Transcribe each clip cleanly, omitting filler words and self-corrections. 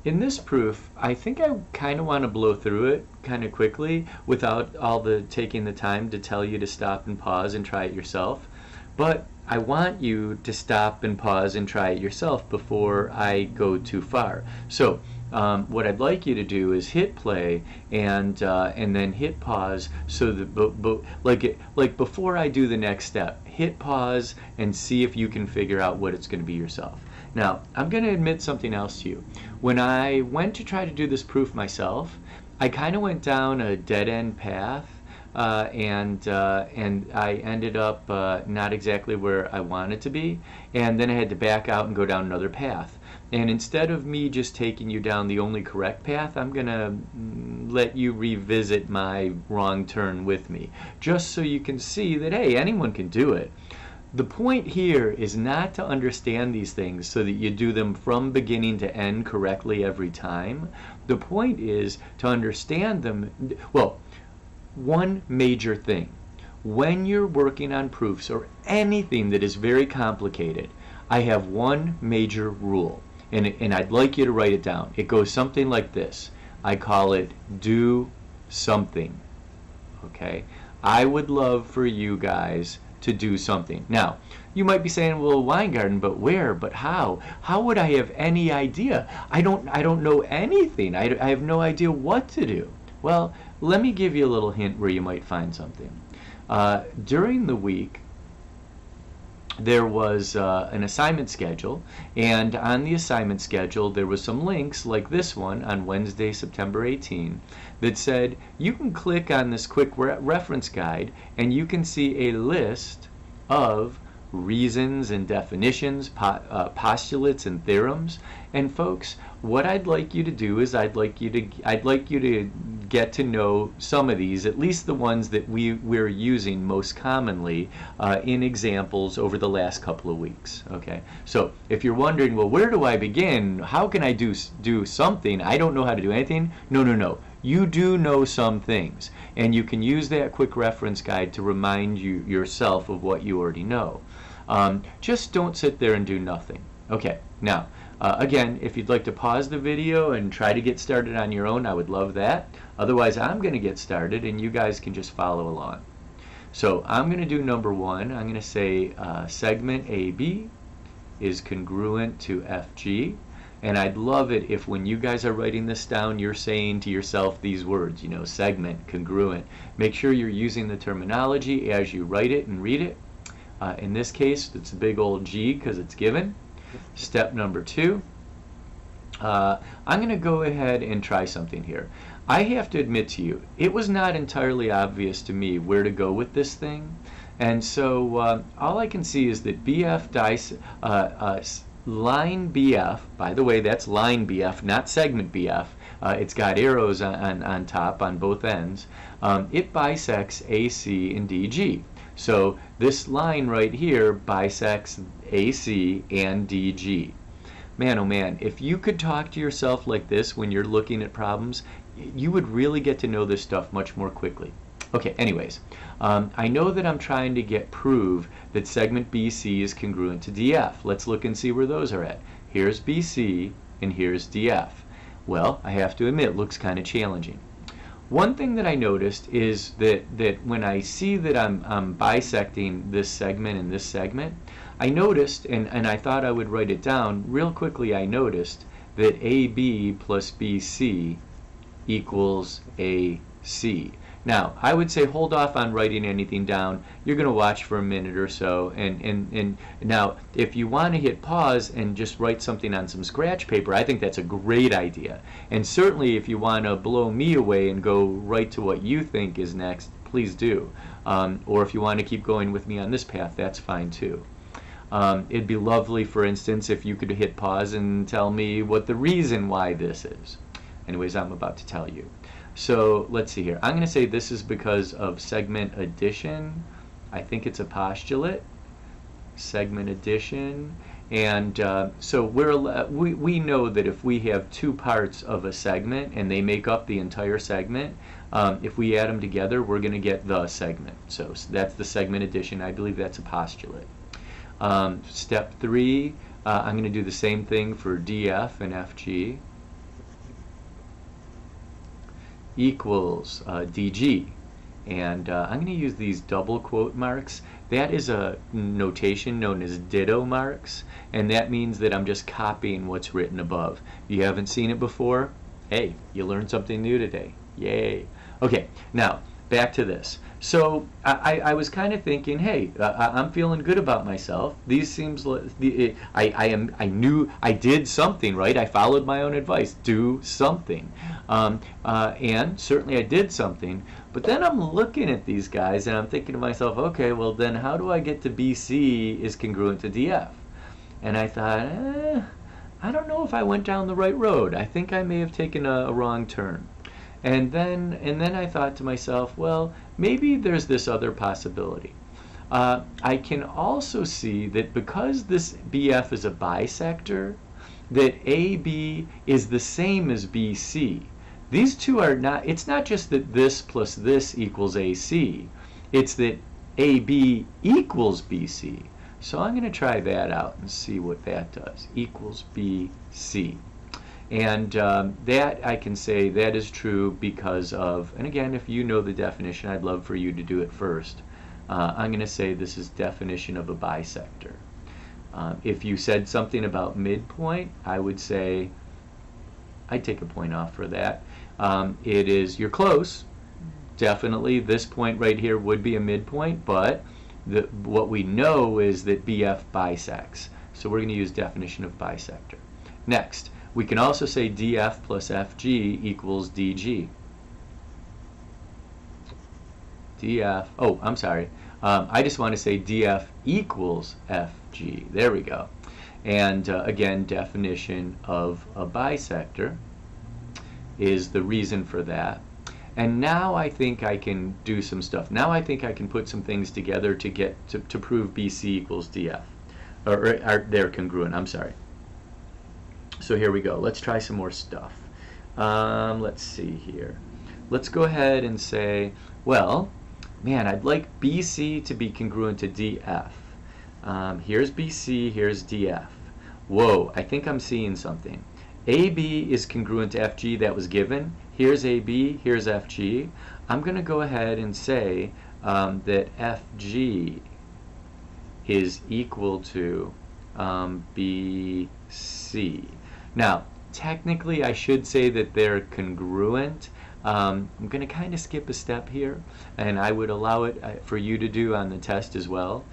in this proof, I think I kind of want to blow through it kind of quickly without all the taking the time to tell you to stop and pause and try it yourself. But I want you to stop and pause and try it yourself before I go too far. So what I'd like you to do is hit play and then hit pause, so that like before I do the next step, hit pause and see if you can figure out what it's going to be yourself. Now, I'm going to admit something else to you. When I went to try to do this proof myself, I kind of went down a dead-end path, and I ended up not exactly where I wanted to be, and then I had to back out and go down another path. And instead of me just taking you down the only correct path, I'm going to let you revisit my wrong turn with me, just so you can see that, hey, anyone can do it. The point here is not to understand these things so that you do them from beginning to end correctly every time. The point is to understand them. Well, one major thing, when you're working on proofs or anything that is very complicated, I have one major rule, and I'd like you to write it down. It goes something like this. I call it do something. Okay? I would love for you guys to do something. Now, you might be saying, well, Weingarten, but where, but how? How would I have any idea? I don't know anything. I have no idea what to do. Well, let me give you a little hint where you might find something. During the week, there was an assignment schedule, and on the assignment schedule there was some links like this one on Wednesday, September 18, that said you can click on this quick reference guide and you can see a list of reasons and definitions, postulates and theorems. And folks, what I'd like you to do is I'd like you to get to know some of these, at least the ones that we're using most commonly in examples over the last couple of weeks. Okay, so if you're wondering, well, where do I begin? How can I do something? I don't know how to do anything. No. You do know some things, and you can use that quick reference guide to remind you yourself of what you already know. Just don't sit there and do nothing. Okay, now again, if you'd like to pause the video and try to get started on your own, I would love that. Otherwise, I'm going to get started and you guys can just follow along. So I'm going to do number one. I'm going to say segment AB is congruent to FG. And I'd love it if when you guys are writing this down, you're saying to yourself these words, you know, segment, congruent. Make sure you're using the terminology as you write it and read it. In this case, it's a big old G because it's given. Step number two, I'm going to go ahead and try something here. I have to admit to you, it was not entirely obvious to me where to go with this thing. And so all I can see is that line BF, by the way, that's line BF, not segment BF. It's got arrows on top on both ends. It bisects AC and DG. So this line right here bisects AC and DG. Man, oh man, if you could talk to yourself like this when you're looking at problems, you would really get to know this stuff much more quickly. Okay, anyways, I know that I'm trying to prove that segment BC is congruent to DF. Let's look and see where those are at. Here's BC and here's DF. Well, I have to admit, it looks kind of challenging. One thing that I noticed is that when I see that I'm bisecting this segment and this segment, I noticed, and I thought I would write it down, real quickly I noticed that AB plus BC equals AC. Now, I would say hold off on writing anything down. You're going to watch for a minute or so, and now if you want to hit pause and just write something on some scratch paper, I think that's a great idea. And certainly if you want to blow me away and go right to what you think is next, please do. Or if you want to keep going with me on this path, that's fine too. It'd be lovely, for instance, if you could hit pause and tell me what the reason why this is. Anyways, I'm about to tell you. So let's see here. I'm going to say this is because of segment addition. I think it's a postulate. Segment addition. And so we know that if we have two parts of a segment and they make up the entire segment, if we add them together, we're going to get the segment. So that's the segment addition. I believe that's a postulate. Step three, I'm going to do the same thing for DF and FG. equals dg. And I'm going to use these double quote marks. That is a notation known as ditto marks, and that means that I'm just copying what's written above. If you haven't seen it before, hey, you learned something new today. Yay. Okay, now back to this. So I was kind of thinking, hey, I'm feeling good about myself. These seems like I knew I did something right. I followed my own advice. Do something, and certainly I did something. But then I'm looking at these guys and I'm thinking to myself, okay, well then how do I get to BC is congruent to DF? And I thought, I don't know if I went down the right road. I think I may have taken a wrong turn. And then I thought to myself, well, maybe there's this other possibility. I can also see that because this BF is a bisector, that AB is the same as BC. These two are not, it's not just that this plus this equals AC, it's that AB equals BC. So I'm going to try that out and see what that does. Equals BC. And that I can say that is true because of, and again, if you know the definition, I'd love for you to do it first. I'm going to say this is definition of a bisector. If you said something about midpoint, I would say, I'd take a point off for that. It is, you're close. Definitely, this point right here would be a midpoint, but what we know is that BF bisects. So we're going to use definition of bisector. Next, we can also say DF plus FG equals DG. DF, oh, I'm sorry. I just want to say DF equals FG. There we go. And again, definition of a bisector is the reason for that. And now I think I can do some stuff. Now I think I can put some things together to get to prove BC equals DF. Or they're congruent, I'm sorry. So here we go. Let's try some more stuff. Let's see here. Let's go ahead and say, well, man, I'd like BC to be congruent to DF. Here's BC, here's DF. Whoa, I think I'm seeing something. AB is congruent to FG, that was given. Here's AB, here's FG. I'm going to go ahead and say that FG is equal to BC. Now, technically I should say that they're congruent. I'm going to kind of skip a step here, and I would allow it for you to do on the test as well.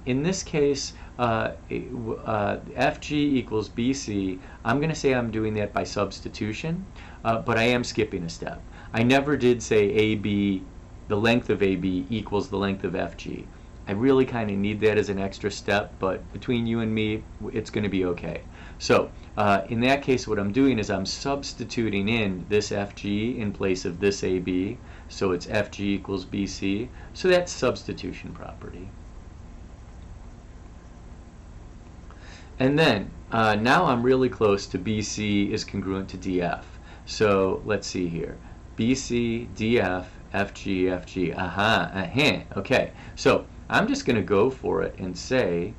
In this case, FG equals BC. I'm going to say I'm doing that by substitution, but I am skipping a step. I never did say AB, the length of AB equals the length of FG. I really kind of need that as an extra step, but between you and me, it's going to be okay. So in that case, what I'm doing is I'm substituting in this FG in place of this AB, so it's FG equals BC. So that's substitution property. And then now I'm really close to BC is congruent to DF. So let's see here. BC, DF, FG, FG. Okay. So I'm just going to go for it and say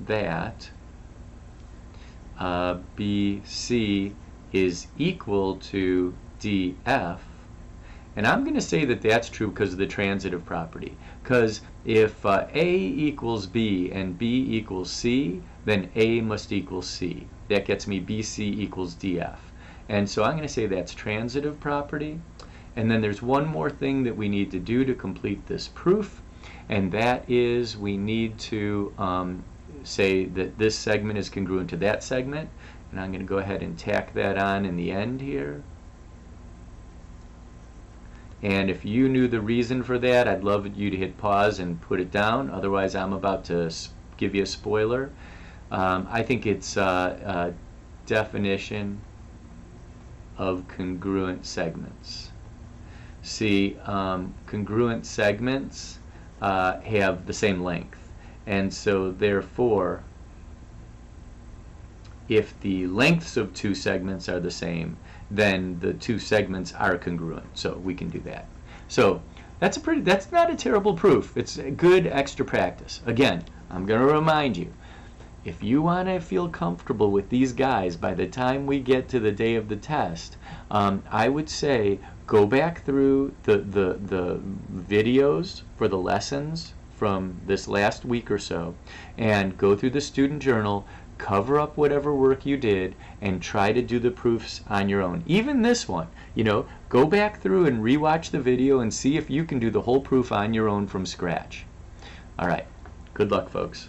that BC is equal to DF. And I'm going to say that that's true because of the transitive property. Because if A equals B and B equals C, then A must equal C. That gets me BC equals DF. And so I'm going to say that's transitive property. And then there's one more thing that we need to do to complete this proof, and that is we need to say that this segment is congruent to that segment. And I'm going to go ahead and tack that on in the end here. And if you knew the reason for that, I'd love you to hit pause and put it down. Otherwise, I'm about to give you a spoiler. I think it's definition of congruent segments. See, congruent segments have the same length. And so, therefore, if the lengths of two segments are the same, then the two segments are congruent. So we can do that. So that's not a terrible proof. It's a good extra practice. Again, I'm going to remind you, if you want to feel comfortable with these guys by the time we get to the day of the test, I would say go back through the videos for the lessons from this last week or so, and go through the student journal, cover up whatever work you did, and try to do the proofs on your own. Even this one, you know, go back through and rewatch the video and see if you can do the whole proof on your own from scratch. All right, good luck, folks.